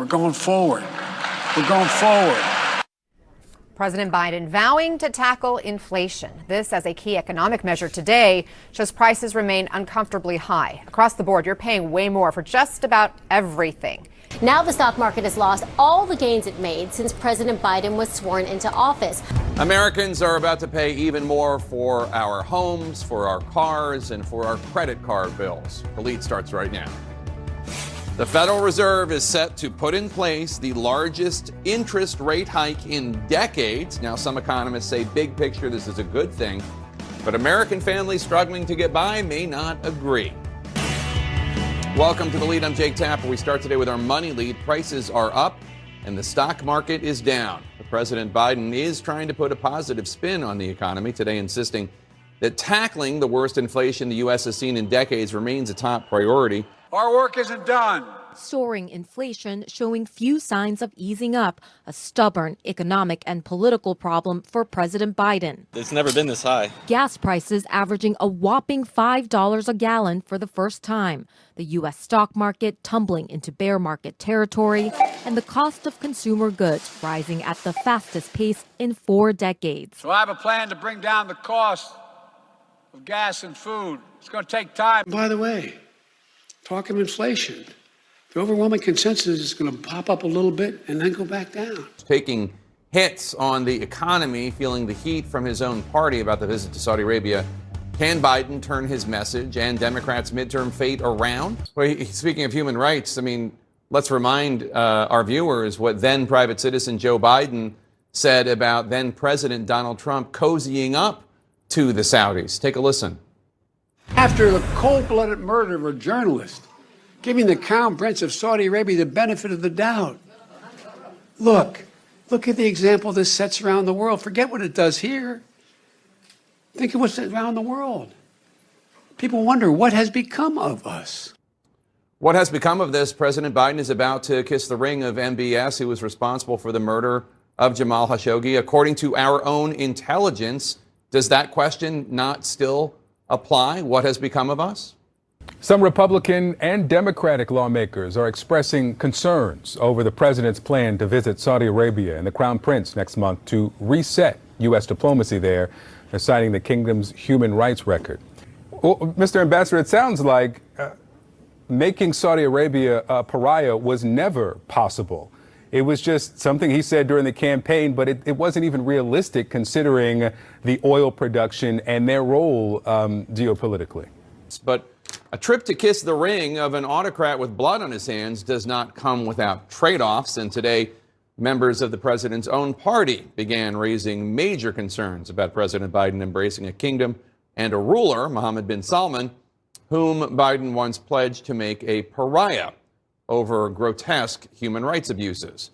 We're going forward. We're going forward. President Biden vowing to tackle inflation. This, as a key economic measure today, shows prices remain uncomfortably high. Across the board, you're paying way more for just about everything. Now the stock market has lost all the gains it made since President Biden was sworn into office. Americans are about to pay even more for our homes, for our cars, and for our credit card bills. The lead starts right now. The Federal Reserve is set to put in place the largest interest rate hike in decades. Now, some economists say big picture, this is a good thing, but American families struggling to get by may not agree. Welcome to The Lead. I'm Jake Tapper. We start today with our money lead. Prices are up and the stock market is down. President Biden is trying to put a positive spin on the economy today, insisting that tackling the worst inflation the U.S. has seen in decades remains a top priority. Our work isn't done. Soaring inflation showing few signs of easing up, a stubborn economic and political problem for President Biden. It's never been this high. Gas prices averaging a whopping $5 a gallon for the first time. The U.S. stock market tumbling into bear market territory, and the cost of consumer goods rising at the fastest pace in 4 decades. So I have a plan to bring down the cost of gas and food. It's going to take time. By the way, talk of inflation. The overwhelming consensus is going to pop up a little bit and then go back down. Taking hits on the economy, feeling the heat from his own party about the visit to Saudi Arabia. Can Biden turn his message and Democrats' midterm fate around? Well, speaking of human rights, I mean, let's remind our viewers what then private citizen Joe Biden said about then President Donald Trump cozying up to the Saudis. Take a listen. After the cold-blooded murder of a journalist, giving the Crown Prince of Saudi Arabia the benefit of the doubt. Look at the example this sets around the world. Forget what it does here. Think of what's around the world. People wonder, what has become of us? What has become of this? President Biden is about to kiss the ring of MBS, who was responsible for the murder of Jamal Khashoggi. According to our own intelligence, does that question not still apply? What has become of us? Some Republican and Democratic lawmakers are expressing concerns over the president's plan to visit Saudi Arabia and the Crown Prince next month to reset U.S. diplomacy there, citing the kingdom's human rights record. Well, Mr. Ambassador, it sounds like making Saudi Arabia a pariah was never possible. It was just something he said during the campaign, but it wasn't even realistic considering the oil production and their role geopolitically. But a trip to kiss the ring of an autocrat with blood on his hands does not come without trade-offs. And today, members of the president's own party began raising major concerns about President Biden embracing a kingdom and a ruler, Mohammed bin Salman, whom Biden once pledged to make a pariah over grotesque human rights abuses.